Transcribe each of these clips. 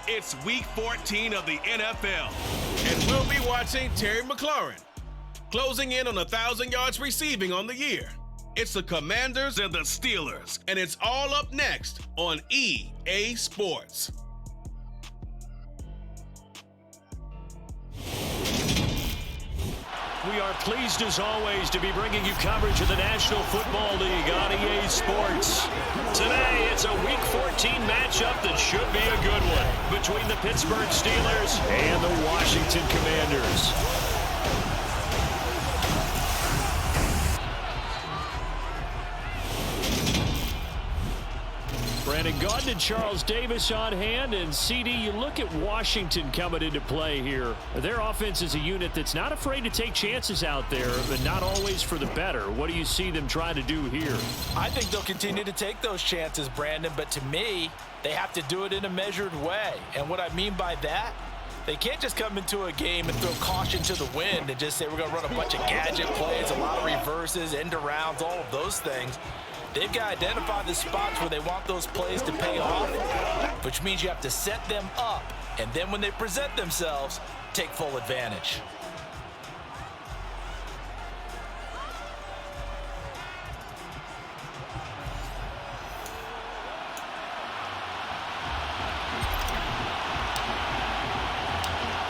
It's Week 14 of the NFL, and we'll be watching Terry McLaurin closing in on 1,000 yards receiving on the year. It's the Commanders and the Steelers, and it's all up next on EA Sports. We are pleased, as always, to be bringing you coverage of the National Football League on EA Sports. Today, it's a Week 14 matchup that should be a good one between the Pittsburgh Steelers and the Washington Commanders. Brandon Gaudin and Charles Davis on hand. And CD, you look at Washington coming into play here. Their offense is a unit that's not afraid to take chances out there, but not always for the better. What do you see them trying to do here? I think they'll continue to take those chances, Brandon, but to me, they have to do it in a measured way. And what I mean by that, they can't just come into a game and throw caution to the wind and just say we're going to run a bunch of gadget plays, a lot of reverses, end arounds, all of those things. They've got to identify the spots where they want those plays to pay off, which means you have to set them up, and then when they present themselves, take full advantage.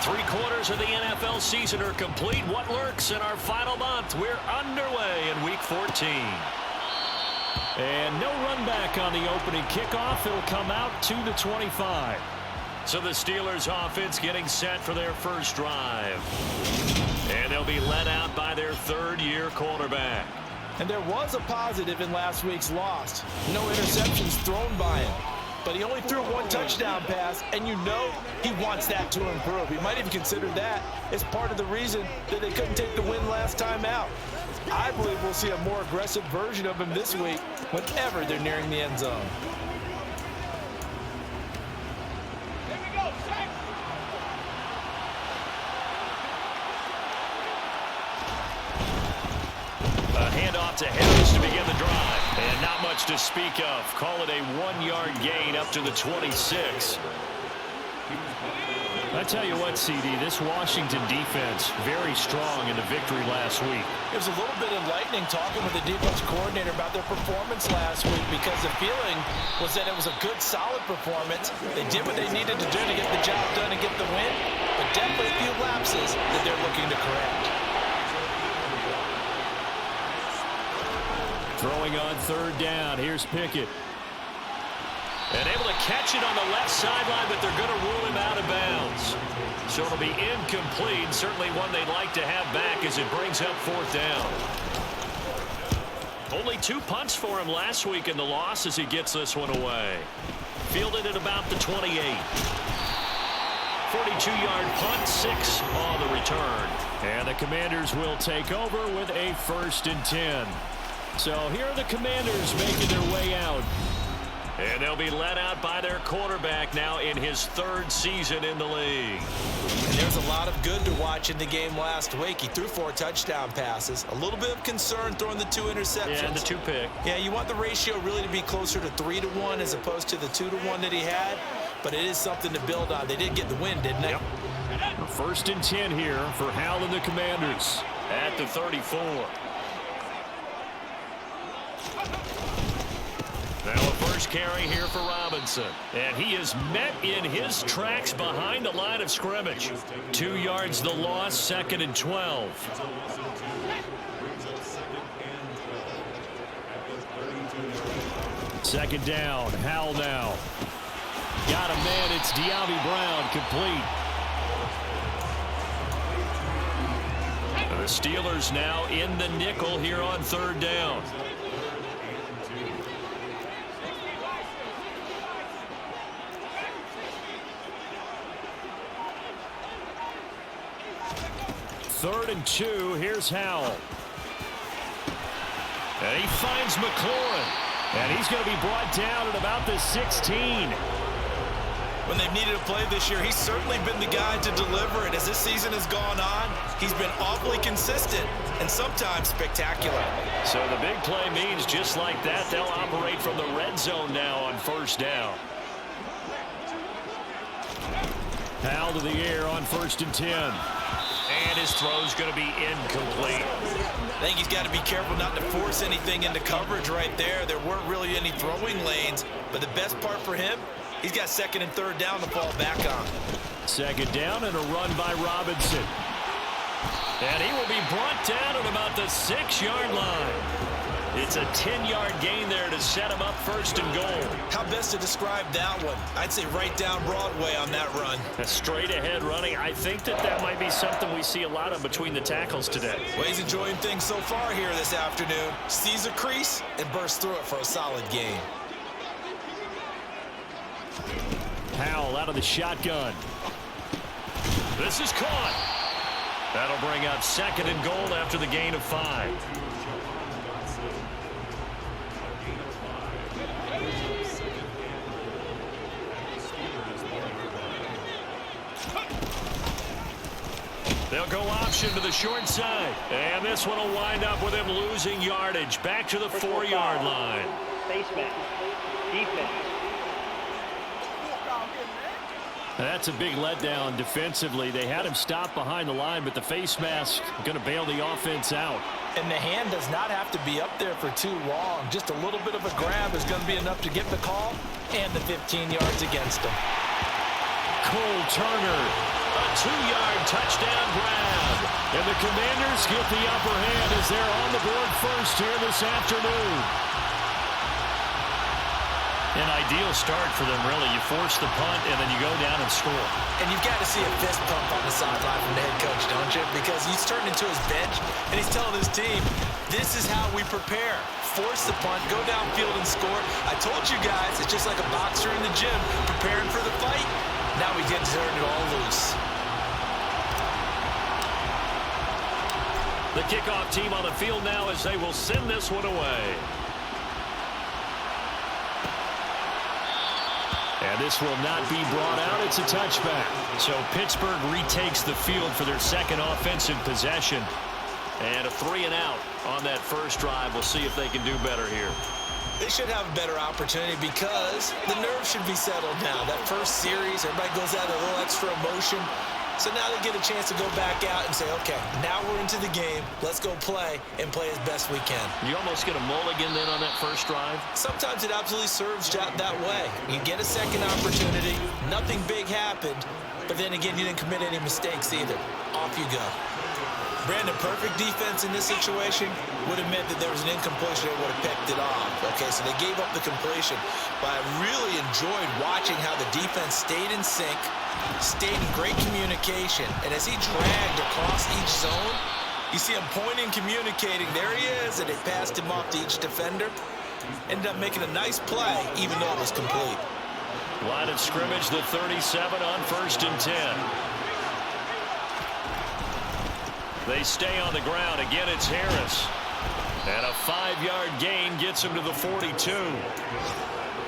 Three-quarters of the NFL season are complete. What lurks in our final month? We're underway in Week 14. And no run back on the opening kickoff. It'll come out to the 25. So the Steelers offense getting set for their first drive. And they'll be led out by their third-year quarterback. And there was a positive in last week's loss. No interceptions thrown by him. But he only threw one touchdown pass, and you know he wants that to improve. He might even consider that as part of the reason that they couldn't take the win last time out. I believe we'll see a more aggressive version of him this week whenever they're nearing the end zone. A handoff to Harris to begin the drive. And not much to speak of. Call it a 1-yard gain up to the 26. I tell you what, CD, this Washington defense, very strong in the victory last week. It was a little bit enlightening talking with the defense coordinator about their performance last week, because the feeling was that it was a good, solid performance. They did what they needed to do to get the job done and get the win, but definitely a few lapses that they're looking to correct. Throwing on third down. Here's Pickett. And able to catch it on the left sideline, but they're going to rule him out of bounds. So it'll be incomplete. Certainly one they'd like to have back as it brings up fourth down. Only 2 punts for him last week in the loss as he gets this one away. Fielded at about the 28. 42-yard punt, 6 on the return. And the Commanders will take over with a 1st and 10. So here are the Commanders making their way out. And they'll be led out by their quarterback now in his 3rd season in the league. And there's a lot of good to watch in the game last week. He threw 4 touchdown passes. A little bit of concern throwing the 2 interceptions. Yeah, the 2 pick. Yeah, you want the ratio really to be closer to 3-1 as opposed to the 2-1 that he had. But it is something to build on. They did get the win, didn't they? Yep. 1st and 10 here for Hal and the Commanders at the 34. Now a first carry here for Robinson. And he is met in his tracks behind the line of scrimmage. 2 yards the loss, 2nd and 12. Second down, Howell now. Got a man, it's De'Ami Brown, complete. And the Steelers now in the nickel here on 3rd down. Third and 2, here's Howell. And he finds McLaurin. And he's going to be brought down at about the 16. When they've needed a play this year, he's certainly been the guy to deliver it. As this season has gone on, he's been awfully consistent and sometimes spectacular. So the big play means just like that, they'll operate from the red zone now on 1st down. Powell to the air on 1st and 10. And his throw's going to be incomplete. I think he's got to be careful not to force anything into coverage right there. There weren't really any throwing lanes, but the best part for him, he's got 2nd and 3rd down to fall back on. 2nd down and a run by Robinson. And he will be brought down at about the 6-yard line. It's a 10-yard gain there to set him up 1st and goal. How best to describe that one? I'd say right down Broadway on that run. A straight-ahead running. I think that might be something we see a lot of between the tackles today. Well, he's enjoying things so far here this afternoon. Sees a crease and bursts through it for a solid gain. Powell out of the shotgun. This is caught. That'll bring up 2nd and goal after the gain of 5. They'll go option to the short side. And this one will wind up with him losing yardage. Back to the 4-yard line. Face mask. Defense. That's a big letdown defensively. They had him stop behind the line, but the face mask going to bail the offense out. And the hand does not have to be up there for too long. Just a little bit of a grab is going to be enough to get the call and the 15 yards against him. Cole Turner, a 2-yard touchdown grab. And the Commanders get the upper hand as they're on the board first here this afternoon. An ideal start for them, really. You force the punt, and then you go down and score. And you've got to see a fist pump on the sideline from the head coach, don't you? Because he's turned into his bench, and he's telling his team, this is how we prepare. Force the punt, go downfield and score. I told you guys, it's just like a boxer in the gym preparing for the fight. Now we get to turn it all loose. The kickoff team on the field now as they will send this one away. And this will not be brought out. It's a touchback. So Pittsburgh retakes the field for their 2nd offensive possession. And a 3-and-out on that first drive. We'll see if they can do better here. They should have a better opportunity because the nerves should be settled now. That first series, everybody goes out a little extra emotion. So now they get a chance to go back out and say, okay, now we're into the game. Let's go play and play as best we can. You almost get a mulligan then on that first drive? Sometimes it absolutely serves that way. You get a second opportunity. Nothing big happened. But then again, you didn't commit any mistakes either. Off you go. Brandon, perfect defense in this situation would have meant that there was an incompletion that would have picked it off. Okay, so they gave up the completion. But I really enjoyed watching how the defense stayed in sync, stayed in great communication. And as he dragged across each zone, you see him pointing, communicating. There he is, and they passed him off to each defender. Ended up making a nice play, even though it was complete. Line of scrimmage, the 37 on 1st and 10. They stay on the ground. Again, it's Harris. And a 5-yard gain gets him to the 42.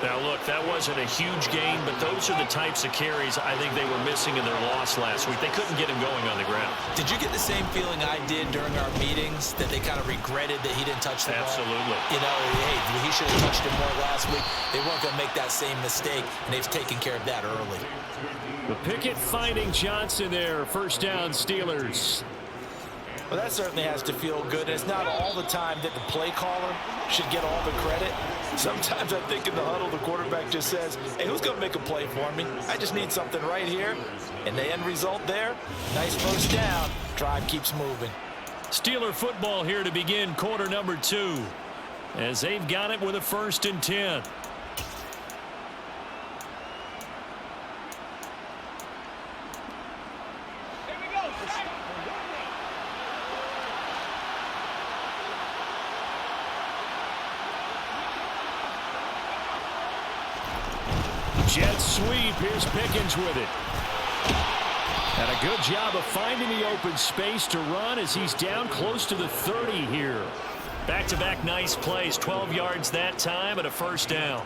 Now, look, that wasn't a huge gain, but those are the types of carries I think they were missing in their loss last week. They couldn't get him going on the ground. Did you get the same feeling I did during our meetings, that they kind of regretted that he didn't touch the ball? Absolutely. You know, hey, he should have touched it more last week. They weren't going to make that same mistake, and they've taken care of that early. The Pickett finding Johnson there. 1st down, Steelers. Well, that certainly has to feel good. And it's not all the time that the play caller should get all the credit. Sometimes I think in the huddle, the quarterback just says, hey, who's going to make a play for me? I just need something right here. And the end result there, nice 1st down. Drive keeps moving. Steeler football here to begin quarter number 2. As they've got it with a 1st and 10. Jet sweep. Here's Pickens with it. And a good job of finding the open space to run as he's down close to the 30 here. Back-to-back nice plays. 12 yards that time and a 1st down.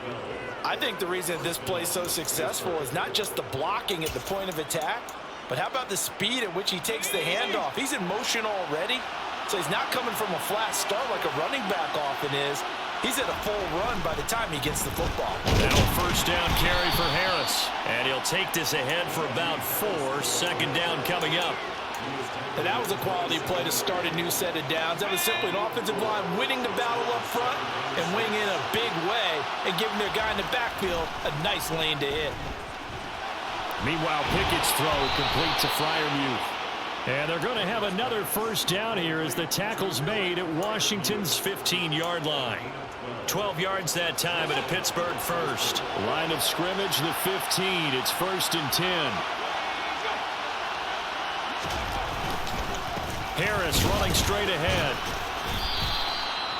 I think the reason this play is so successful is not just the blocking at the point of attack, but how about the speed at which he takes the handoff? He's in motion already, so he's not coming from a flat start like a running back often is. He's at a full run by the time he gets the football. Now first down carry for Harris. And he'll take this ahead for about 4. Second down coming up. And that was a quality play to start a new set of downs. That was simply an offensive line winning the battle up front and winning in a big way and giving their guy in the backfield a nice lane to hit. Meanwhile, Pickett's throw complete to Freiermuth. And they're going to have another first down here as the tackle's made at Washington's 15-yard line. 12 yards that time at a Pittsburgh first. Line of scrimmage, the 15. It's 1st and 10. Harris running straight ahead.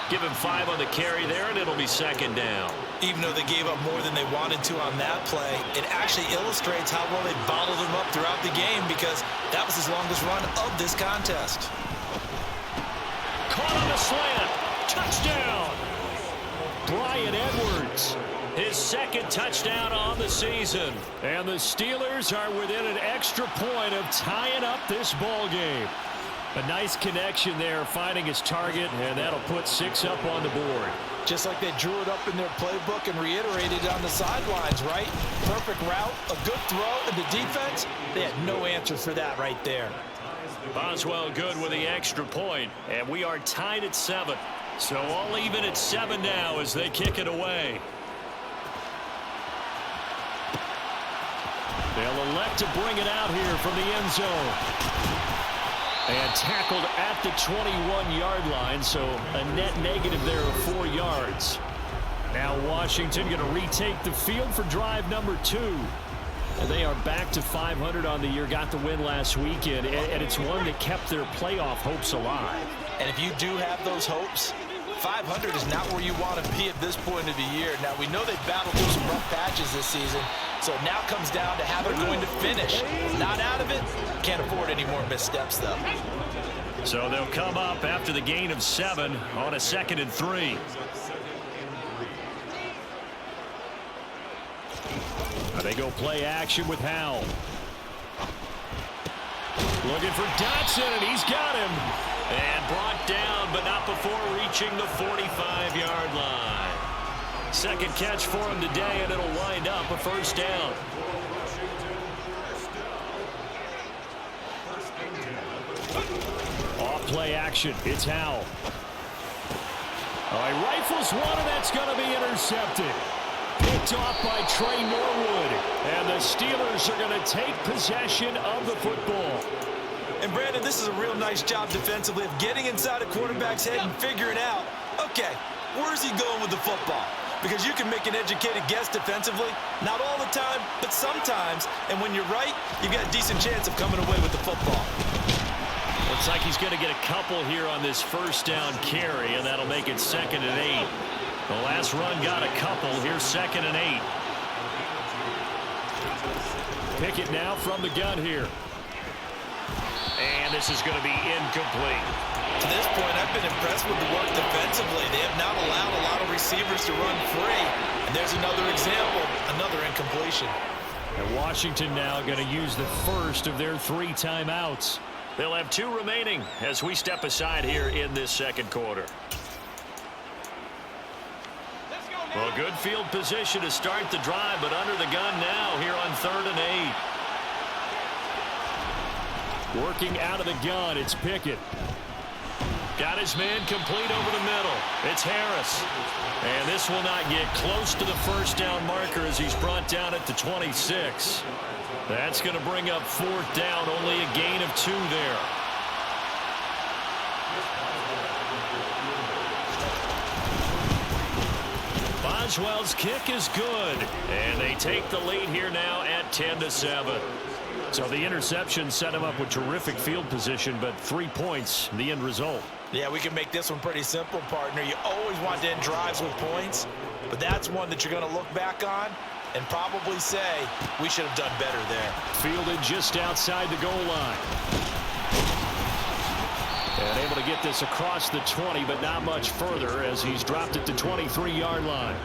Give him 5 on the carry there, and it'll be second down. Even though they gave up more than they wanted to on that play, it actually illustrates how well they bottled him up throughout the game because that was his longest run of this contest. Caught on the slant. Touchdown. Bryan Edwards. His second touchdown on the season. And the Steelers are within an extra point of tying up this ball game. A nice connection there, finding his target, and that'll put 6 up on the board. Just like they drew it up in their playbook and reiterated on the sidelines, right? Perfect route, a good throw, and the defense, they had no answer for that right there. Boswell good with the extra point, and we are tied at 7. So all even at 7 now as they kick it away. They'll elect to bring it out here from the end zone. And tackled at the 21-yard line, so a net negative there of 4 yards. Now Washington going to retake the field for drive number 2. And they are back to 500 on the year, got the win last weekend, and it's one that kept their playoff hopes alive. And if you do have those hopes, 500 is not where you want to be at this point of the year. Now, we know they've battled through some rough patches this season, so it now comes down to how they're going to finish. Not out of it. Can't afford any more missteps, though. So they'll come up after the gain of 7 on a 2nd and 3. Now they go play action with Howell. Looking for Dotson, and he's got him. And brought down, but not before reaching the 45-yard line. Second catch for him today, and it'll wind up a first down. Off play action. It's Howell. All right, rifles one, and that's going to be intercepted. Picked off by Trey Norwood. And the Steelers are going to take possession of the football. And Brandon, this is a real nice job defensively of getting inside a quarterback's head and figuring out, okay, where's he going with the football? Because you can make an educated guess defensively, not all the time, but sometimes. And when you're right, you've got a decent chance of coming away with the football. Looks like he's going to get a couple here on this first down carry, and that'll make it 2nd and 8. The last run got a couple. Here's 2nd and 8. Pickett now from the gun here. And this is going to be incomplete. To this point, I've been impressed with the work defensively. They have not allowed a lot of receivers to run free. And there's another example, another incompletion. And Washington now going to use the first of their 3 timeouts. They'll have 2 remaining as we step aside here in this second quarter. Well, good field position to start the drive, but under the gun now here on 3rd and 8. Working out of the gun, it's Pickett. Got his man complete over the middle. It's Harris. And this will not get close to the first down marker as he's brought down at the 26. That's going to bring up 4th down, only a gain of 2 there. Boswell's kick is good. And they take the lead here now at 10-7. So the interception set him up with terrific field position, but 3 points, the end result. Yeah, we can make this one pretty simple, partner. You always want to end drives with points, but that's one that you're going to look back on and probably say, we should have done better there. Fielded just outside the goal line. And able to get this across the 20, but not much further as he's dropped at the 23-yard line.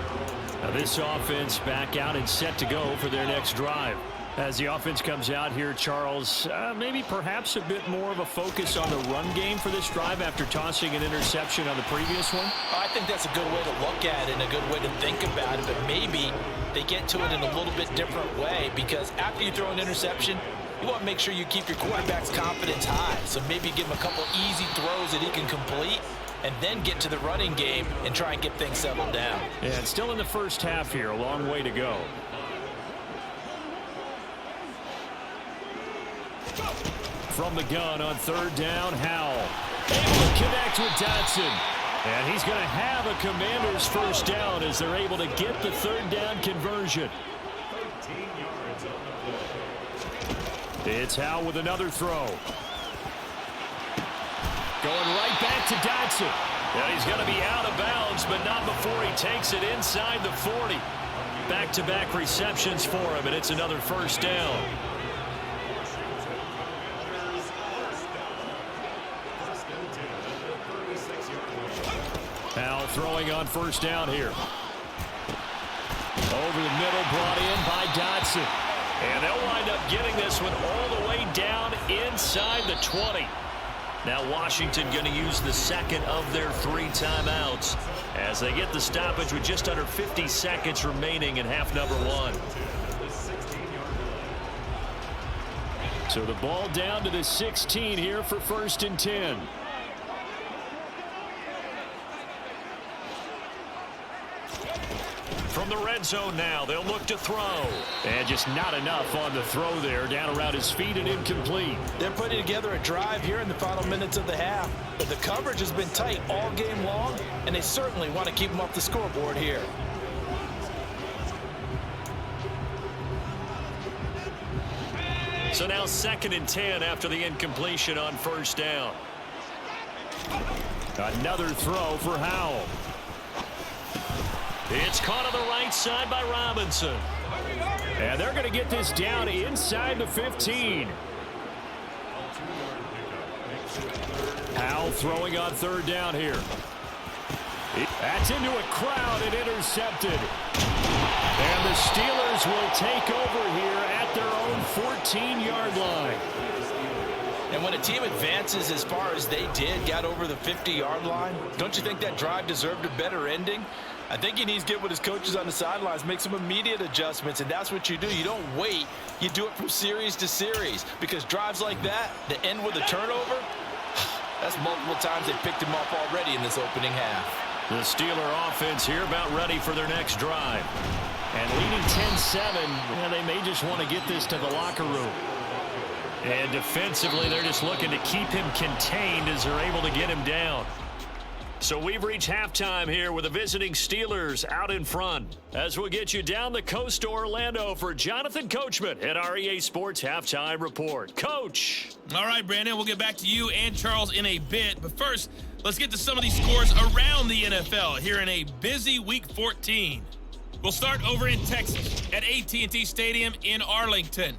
Now this offense back out and set to go for their next drive. As the offense comes out here, Charles, maybe perhaps a bit more of a focus on the run game for this drive after tossing an interception on the previous one? I think that's a good way to look at it and a good way to think about it, but maybe they get to it in a little bit different way, because after you throw an interception, you want to make sure you keep your quarterback's confidence high. So maybe give him a couple easy throws that he can complete and then get to the running game and try and get things settled down. Yeah, it's still in the first half here, a long way to go. From the gun on third down, Howell able to connect with Dotson. And he's going to have a Commanders first down as they're able to get the third down conversion. It's Howell with another throw. Going right back to Dotson. And he's going to be out of bounds, but not before he takes it inside the 40. Back-to-back receptions for him, and it's another first down. Howell throwing on first down here. Over the middle, brought in by Dotson. And they'll wind up getting this one all the way down inside the 20. Now Washington going to use the second of their 3 timeouts as they get the stoppage with just under 50 seconds remaining in half number 1. So the ball down to the 16 here for 1st and 10. From the red zone now, they'll look to throw. And just not enough on the throw there. Down around his feet and incomplete. They're putting together a drive here in the final minutes of the half. But the coverage has been tight all game long, and they certainly want to keep them off the scoreboard here. So now 2nd and 10 after the incompletion on first down. Another throw for Howell. It's caught on the right side by Robinson. And they're going to get this down inside the 15. Howell throwing on third down here. That's into a crowd and intercepted. And the Steelers will take over here at their own 14-yard line. And when a team advances as far as they did, got over the 50-yard line, don't you think that drive deserved a better ending? I think he needs to get with his coaches on the sidelines, make some immediate adjustments, and that's what you do. You don't wait. You do it from series to series, because drives like that end with a turnover, that's multiple times they picked him off already in this opening half. The Steeler offense here about ready for their next drive. And leading 10-7, they may just want to get this to the locker room. And defensively, they're just looking to keep him contained as they're able to get him down. So we've reached halftime here with the visiting Steelers out in front. As we'll get you down the coast to Orlando for Jonathan Coachman at our EA Sports Halftime Report. Coach. All right, Brandon, we'll get back to you and Charles in a bit. But first, let's get to some of these scores around the NFL here in a busy Week 14. We'll start over in Texas at AT&T Stadium in Arlington.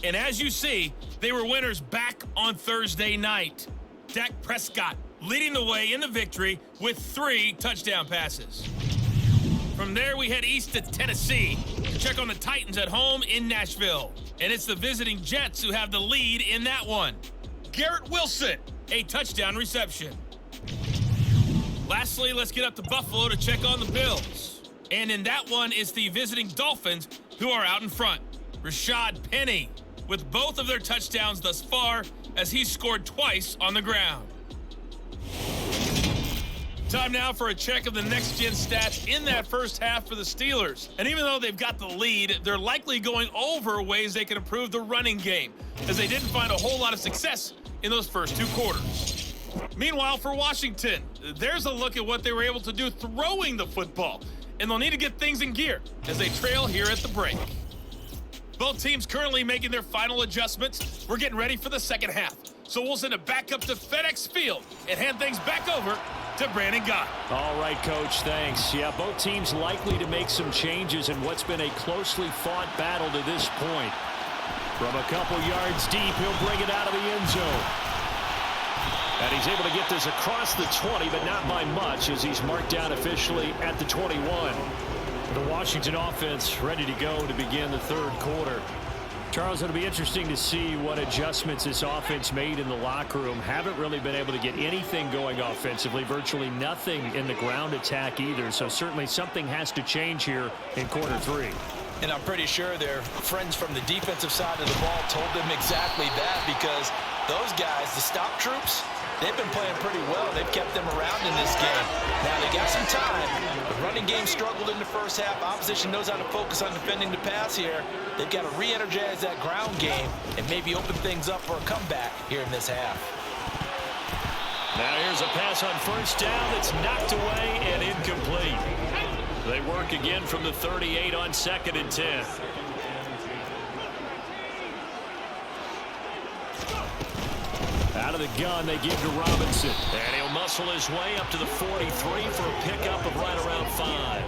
And as you see, they were winners back on Thursday night. Dak Prescott leading the way in the victory with 3 touchdown passes. From there, we head east to Tennessee to check on the Titans at home in Nashville. And it's the visiting Jets who have the lead in that one. Garrett Wilson, a touchdown reception. Lastly, let's get up to Buffalo to check on the Bills. And in that one, it's the visiting Dolphins who are out in front. Rashad Penny with both of their touchdowns thus far as he scored twice on the ground. Time now for a check of the next-gen stats in that first half for the Steelers. And even though they've got the lead, they're likely going over ways they can improve the running game, as they didn't find a whole lot of success in those first 2 quarters. Meanwhile, for Washington, there's a look at what they were able to do throwing the football, and they'll need to get things in gear as they trail here at the break. Both teams currently making their final adjustments. We're getting ready for the second half. So we'll send it back up to FedEx Field and hand things back over to Brandon Gott. All right, Coach, thanks. Yeah, both teams likely to make some changes in what's been a closely fought battle to this point. From a couple yards deep, he'll bring it out of the end zone. And he's able to get this across the 20, but not by much, as he's marked down officially at the 21. The Washington offense ready to go to begin the third quarter. Charles, it'll be interesting to see what adjustments this offense made in the locker room. Haven't really been able to get anything going offensively, virtually nothing in the ground attack either. So certainly something has to change here in quarter 3. And I'm pretty sure their friends from the defensive side of the ball told them exactly that, because those guys, the stop troops, they've been playing pretty well. They've kept them around in this game. Now, they got some time. The running game struggled in the first half. Opposition knows how to focus on defending the pass here. They've got to re-energize that ground game and maybe open things up for a comeback here in this half. Now here's a pass on first down that's knocked away and incomplete. They work again from the 38 on 2nd and 10. Out of the gun, they give to Robinson. And he'll muscle his way up to the 43 for a pickup of right around 5.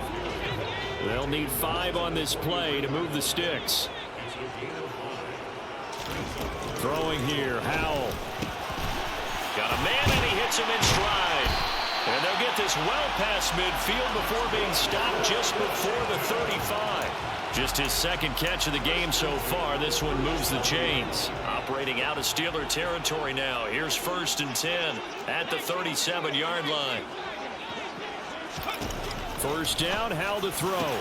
They'll need 5 on this play to move the sticks. Throwing here, Howell. Got a man, and he hits him in stride. And they'll get this well past midfield before being stopped just before the 35. Just his second catch of the game so far. This one moves the chains. Operating out of Steeler territory now. Here's 1st and 10 at the 37-yard line. First down, Howell to throw.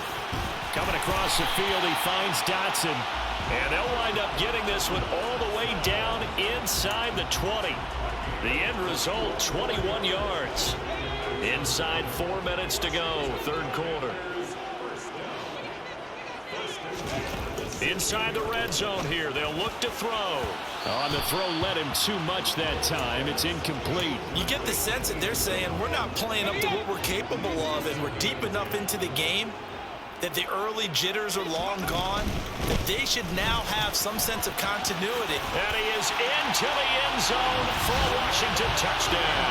Coming across the field, he finds Dotson. And they'll wind up getting this one all the way down inside the 20. The end result, 21 yards. Inside 4 minutes to go, 3rd quarter. Inside the red zone here, they'll look to throw. On the throw led him too much that time. It's incomplete. You get the sense that they're saying we're not playing up to what we're capable of, and we're deep enough into the game that the early jitters are long gone, that they should now have some sense of continuity. And he is into the end zone for a Washington touchdown.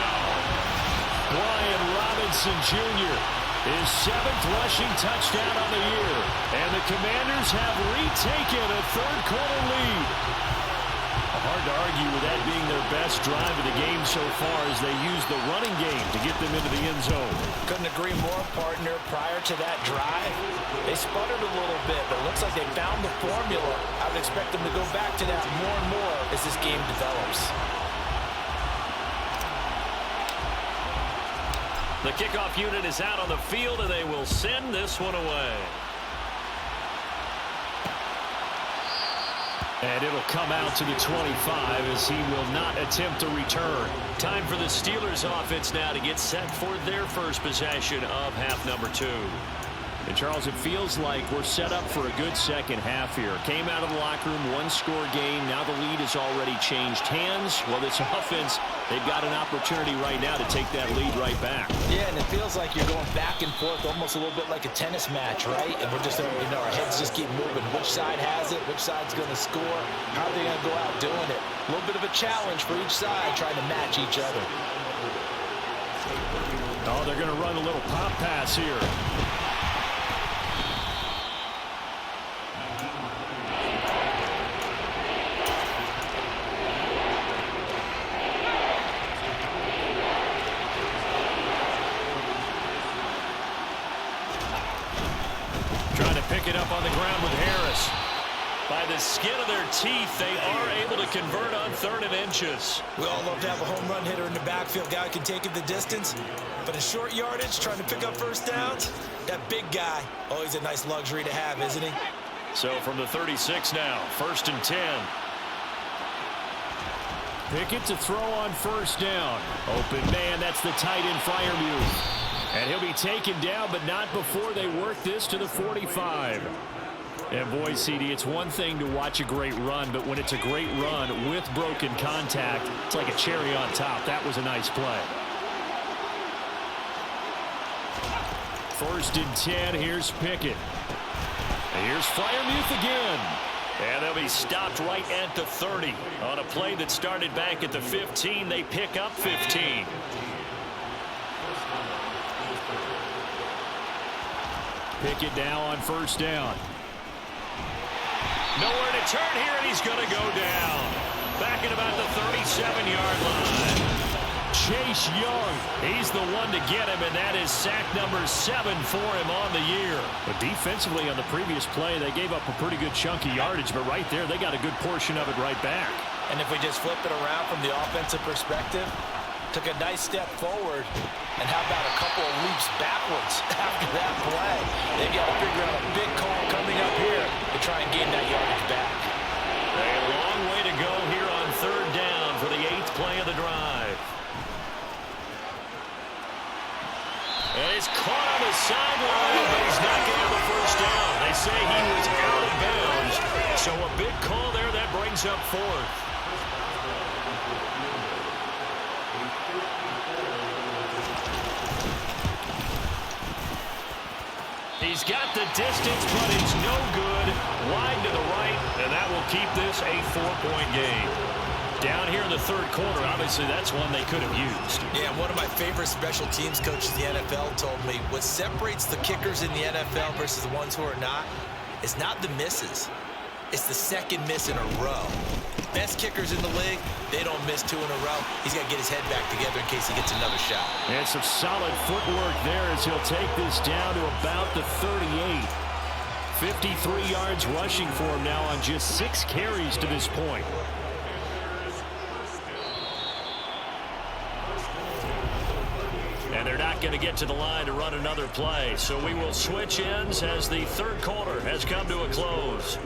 Brian Robinson Jr., his 7th rushing touchdown on the year. And the Commanders have retaken a 3rd quarter lead. Hard to argue with that being their best drive of the game so far, as they use the running game to get them into the end zone. Couldn't agree more, partner. Prior to that drive, they sputtered a little bit, but it looks like they found the formula. I would expect them to go back to that more and more as this game develops. The kickoff unit is out on the field, and they will send this one away. And it'll come out to the 25 as he will not attempt a return. Time for the Steelers offense now to get set for their first possession of half number 2. And Charles, it feels like we're set up for a good second half here. Came out of the locker room, 1-score game. Now the lead has already changed hands. Well, this offense, they've got an opportunity right now to take that lead right back. Yeah, and it feels like you're going back and forth almost a little bit like a tennis match, right? And we're just, our heads just keep moving. Which side has it? Which side's going to score? How are they going to go out doing it? A little bit of a challenge for each side trying to match each other. Oh, they're going to run a little pop pass here. Pick it up on the ground with Harris. By the skin of their teeth, they are able to convert on 3rd and inches. We all love to have a home run hitter in the backfield. Guy can take it the distance. But in short yardage, trying to pick up first downs, that big guy, always a nice luxury to have, isn't he? So from the 36 now, 1st and 10. Pickett to throw on first down. Open man, that's the tight end Freiermuth. And he'll be taken down, but not before they work this to the 45. And boy, CD, it's one thing to watch a great run, but when it's a great run with broken contact, it's like a cherry on top. That was a nice play. 1st and 10, here's Pickett. And here's Freiermuth again. And they'll be stopped right at the 30. On a play that started back at the 15, they pick up 15. Pickett now on first down. Nowhere to turn here, and he's going to go down. Back at about the 37-yard line. Chase Young. He's the one to get him, and that is sack number 7 for him on the year. But defensively on the previous play, they gave up a pretty good chunk of yardage, but right there, they got a good portion of it right back. And if we just flip it around from the offensive perspective, took a nice step forward, and how about a couple of leaps backwards after that play? They've got to figure out a big call coming up here to try and gain that yardage back. A long way to go here on 3rd down for the 8th play of the drive. And he's caught on the sideline, but he's not going to have a first down. They say he was out of bounds, so a big call there that brings up 4th. He's got the distance, but it's no good. Wide to the right, and that will keep this a 4-point game. Down here in the 3rd quarter, obviously that's one they could have used. Yeah, one of my favorite special teams coaches in the NFL told me what separates the kickers in the NFL versus the ones who are not is not the misses. It's the second miss in a row. Best kickers in the league, they don't miss 2 in a row. He's got to get his head back together in case he gets another shot. And some solid footwork there as he'll take this down to about the 38. 53 yards rushing for him now on just 6 carries to this point. And they're not going to get to the line to run another play. So we will switch ends as the 3rd quarter has come to a close.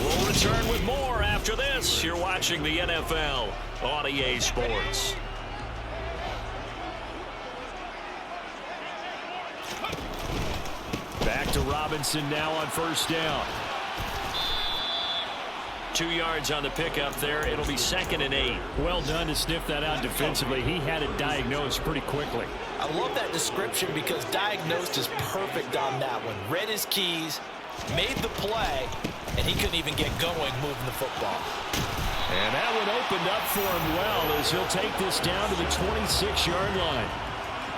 We'll return with more after this. You're watching the NFL on EA Sports. Back to Robinson now on 1st down. 2 yards on the pickup there. It'll be 2nd and 8. Well done to sniff that out defensively. He had it diagnosed pretty quickly. I love that description because diagnosed is perfect on that one. Read his keys, made the play, and he couldn't even get going moving the football. And that one opened up for him well as he'll take this down to the 26-yard line.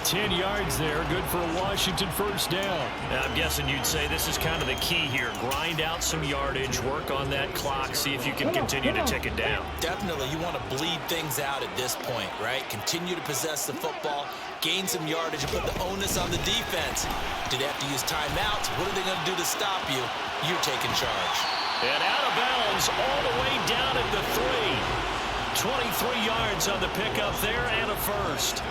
10 yards there, good for a Washington 1st down. Now, I'm guessing you'd say this is kind of the key here. Grind out some yardage, work on that clock, see if you can continue to tick it down. Definitely, you want to bleed things out at this point, right? Continue to possess the football, gain some yardage, and put the onus on the defense. Do they have to use timeouts? What are they going to do to stop you? You're taking charge. And out of bounds all the way down at the 3. 23 yards on the pickup there and a first.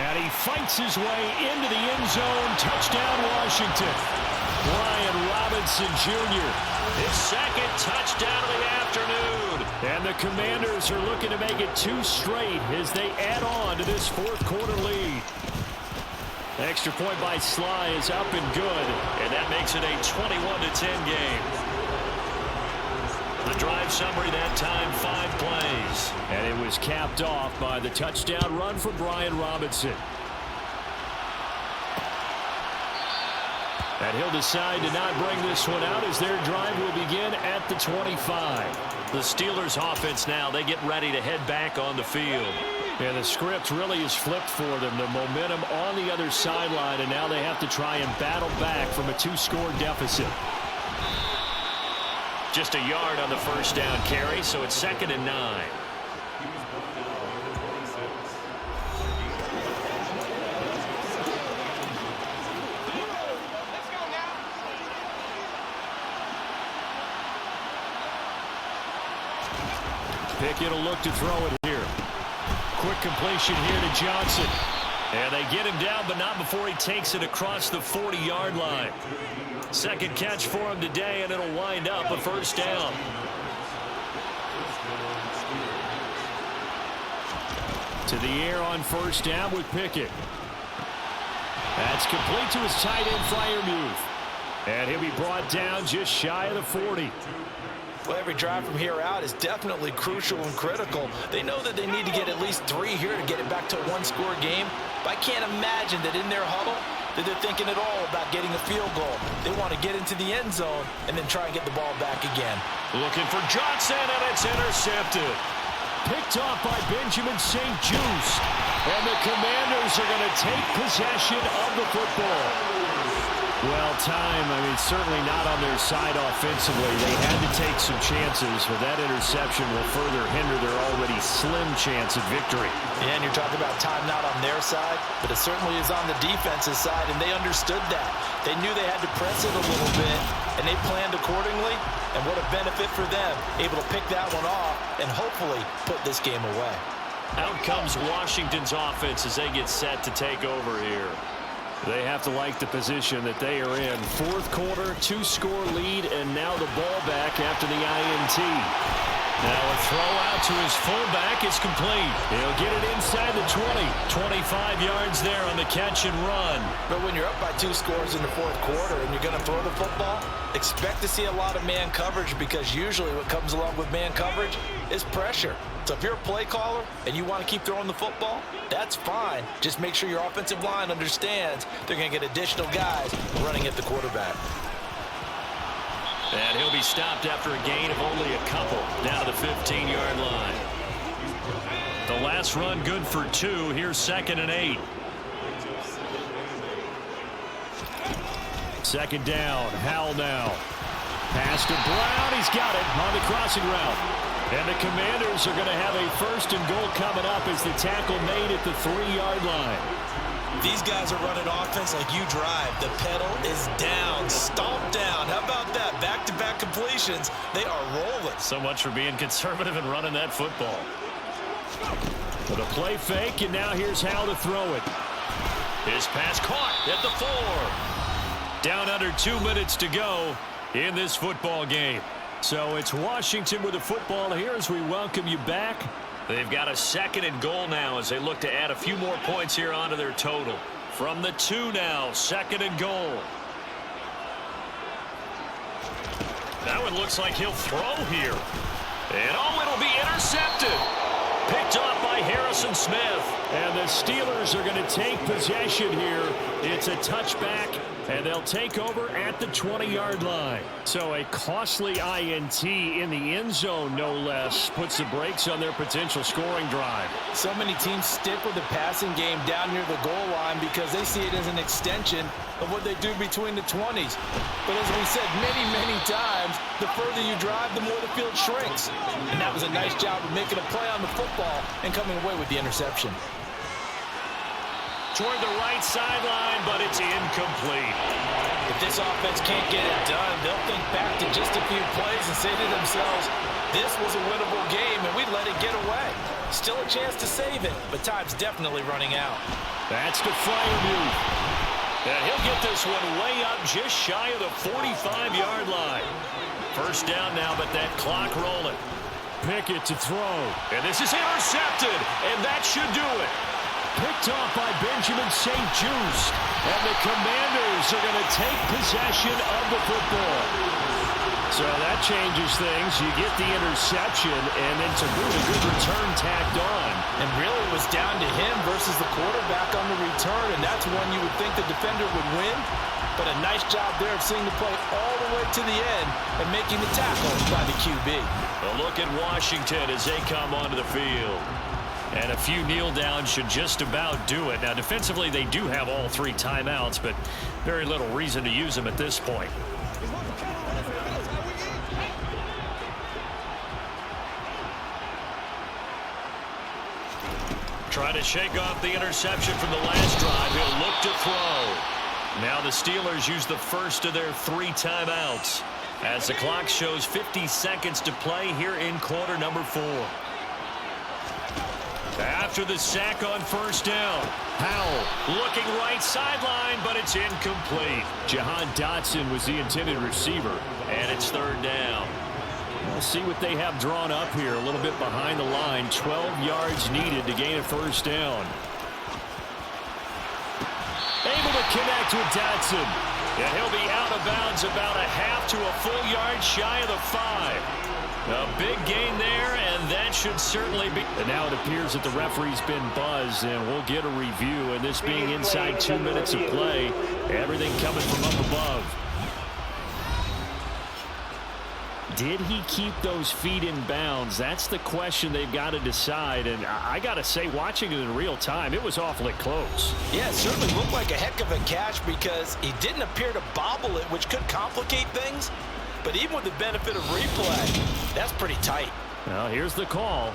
And he fights his way into the end zone. Touchdown, Washington. Brian Robinson Jr. His 2nd touchdown of the afternoon. And the Commanders are looking to make it 2 straight as they add on to this 4th quarter lead. The extra point by Sly is up and good. And that makes it a 21-10 game. The drive summary that time, 5 plays. And it was capped off by the touchdown run for Brian Robinson. And he'll decide to not bring this one out as their drive will begin at the 25. The Steelers offense now, they get ready to head back on the field. And the script really is flipped for them. The momentum on the other sideline, and now they have to try and battle back from a 2-score deficit. Just a yard on the 1st down carry, so it's 2nd and 9. Pickett will look to throw it here. Quick completion here to Johnson. And they get him down, but not before he takes it across the 40-yard line. 2nd catch for him today, and it'll wind up a 1st down. To the air on 1st down with Pickett. That's complete to his tight end Freiermuth. And he'll be brought down just shy of the 40. Well, every drive from here out is definitely crucial and critical. They know that they need to get at least 3 here to get it back to a 1-score game. But I can't imagine that in their huddle that they're thinking at all about getting a field goal. They want to get into the end zone and then try and get the ball back again. Looking for Johnson, and it's intercepted. Picked off by Benjamin St. Juste. And the Commanders are going to take possession of the football. Well, time, certainly not on their side offensively. They had to take some chances, but that interception will further hinder their already slim chance of victory. Yeah, and you're talking about time not on their side, but it certainly is on the defensive side, and they understood that. They knew they had to press it a little bit, and they planned accordingly, and what a benefit for them, able to pick that one off and hopefully put this game away. Out comes Washington's offense as they get set to take over here. They have to like the position that they are in. Fourth quarter, 2-score lead, and now the ball back after the INT. Now a throw out to his fullback is complete. He'll get it inside the 20. 25 yards there on the catch and run. But when you're up by 2 scores in the fourth quarter and you're going to throw the football, expect to see a lot of man coverage, because usually what comes along with man coverage is pressure. So if you're a play caller and you want to keep throwing the football, that's fine. Just make sure your offensive line understands they're going to get additional guys running at the quarterback. And he'll be stopped after a gain of only a couple down to the 15-yard line. The last run good for 2. Here's 2nd and 8. Second down. Howell now. Pass to Brown. He's got it on the crossing route. And the Commanders are going to have a 1st and goal coming up as the tackle made at the 3-yard line. These guys are running offense like you drive. The pedal is down, stomped down. How about that? Back-to-back completions. They are rolling. So much for being conservative and running that football. With a play fake, and now here's how to throw it. His pass caught at the 4. Down under 2 minutes to go in this football game. So it's Washington with the football here as we welcome you back. They've got a 2nd and goal now as they look to add a few more points here onto their total. From the 2 now, 2nd and goal. That one looks like he'll throw here. And it'll be intercepted. Picked off by Harrison Smith. And the Steelers are going to take possession here. It's a touchback, and they'll take over at the 20-yard line. So a costly INT in the end zone, no less, puts the brakes on their potential scoring drive. So many teams stick with the passing game down near the goal line because they see it as an extension of what they do between the 20s. But as we said many, many times, the further you drive, the more the field shrinks. And that was a nice job of making a play on the football and coming away with the interception. Toward the right sideline, but it's incomplete. If this offense can't get it done, they'll think back to just a few plays and say to themselves, this was a winnable game and we let it get away. Still a chance to save it, but time's definitely running out. That's the Freiermuth. And he'll get this one way up just shy of the 45-yard line. First down now, but that clock rolling. Pickett to throw. And this is intercepted, and that should do it. Picked off by Benjamin St. Juste. And the Commanders are going to take possession of the football. So that changes things. You get the interception, and then to boot, a good return tacked on. And really it was down to him versus the quarterback on the return, and that's one you would think the defender would win. But a nice job there of seeing the play all the way to the end and making the tackle by the QB. A look at Washington as they come onto the field. And a few kneel downs should just about do it. Now, defensively, they do have all 3 timeouts, but very little reason to use them at this point. Trying to shake off the interception from the last drive. He'll look to throw. Now the Steelers use the first of their 3 timeouts as the clock shows 50 seconds to play here in quarter number 4. After the sack on first down, Howell looking right sideline, but it's incomplete. Jahan Dotson was the intended receiver, and it's 3rd down. We'll see what they have drawn up here. A little bit behind the line. 12 yards needed to gain a first down. Able to connect with Dotson. And he'll be out of bounds about a half to a full yard shy of the 5. A big gain there, and that should certainly be. And now it appears that the referee's been buzzed, and we'll get a review. And this being inside 2 minutes of play, everything coming from up above. did he keep those feet in bounds? That's the question they've got to decide. And I got to say, watching it in real time, it was awfully close. Yeah, it certainly looked like a heck of a catch because he didn't appear to bobble it, which could complicate things. But even with the benefit of replay, that's pretty tight. Well, here's the call.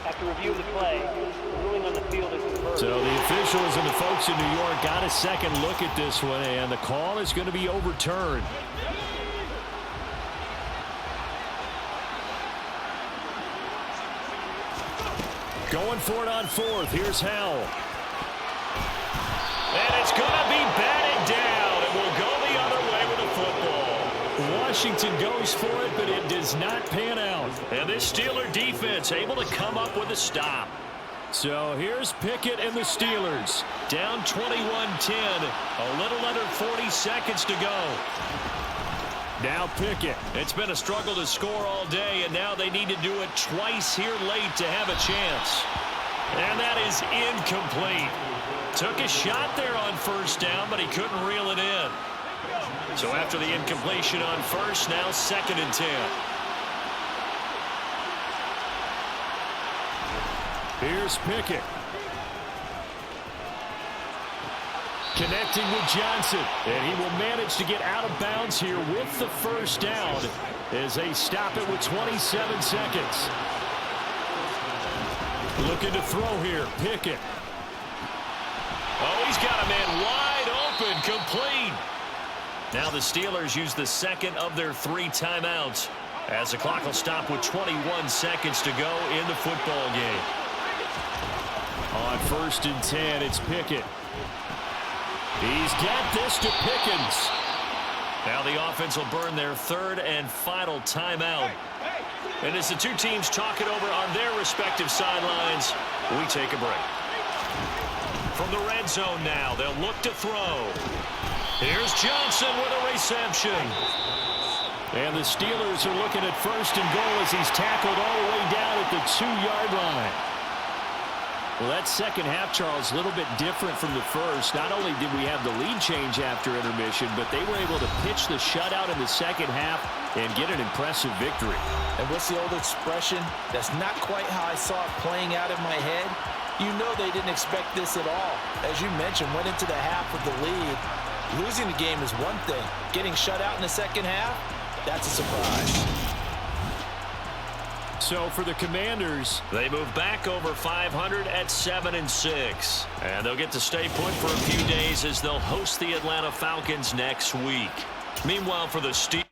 After review of the play, the ruling on the field is confirmed. So the officials and the folks in New York got a second look at this one, and the call is going to be overturned. Going for it on fourth. Here's Howell. And it's going to be batted down, and we'll go the other way with the football. Washington goes for it, but it does not pan out. And this Steeler defense able to come up with a stop. So here's Pickett and the Steelers. Down 21-10. A little under 40 seconds to go. Now Pickett. It's been a struggle to score all day, and now they need to do it twice here late to have a chance. And that is incomplete. Took a shot there on first down, but he couldn't reel it in. So after the incompletion on first, now 2nd and 10. Here's Pickett. Connecting with Johnson. And he will manage to get out of bounds here with the first down as they stop it with 27 seconds. Looking to throw here, Pickett. Oh, he's got a man wide open, complete. Now the Steelers use the second of their 3 timeouts as the clock will stop with 21 seconds to go in the football game. On 1st and 10, it's Pickett. He's got this to Pickens. Now the offense will burn their 3rd and final timeout. And as the two teams talk it over on their respective sidelines, we take a break. From the red zone now, they'll look to throw. Here's Johnson with a reception. And the Steelers are looking at 1st and goal as he's tackled all the way down at the 2-yard line. Well, that second half, Charles, a little bit different from the first. Not only did we have the lead change after intermission, but they were able to pitch the shutout in the second half and get an impressive victory. And what's the old expression? That's not quite how I saw it playing out in my head. You know they didn't expect this at all. As you mentioned, went into the half with the lead. Losing the game is one thing. Getting shut out in the second half, that's a surprise. So for the Commanders, they move back over 500 at 7-6. And they'll get to stay put for a few days as they'll host the Atlanta Falcons next week. Meanwhile, for the Steelers,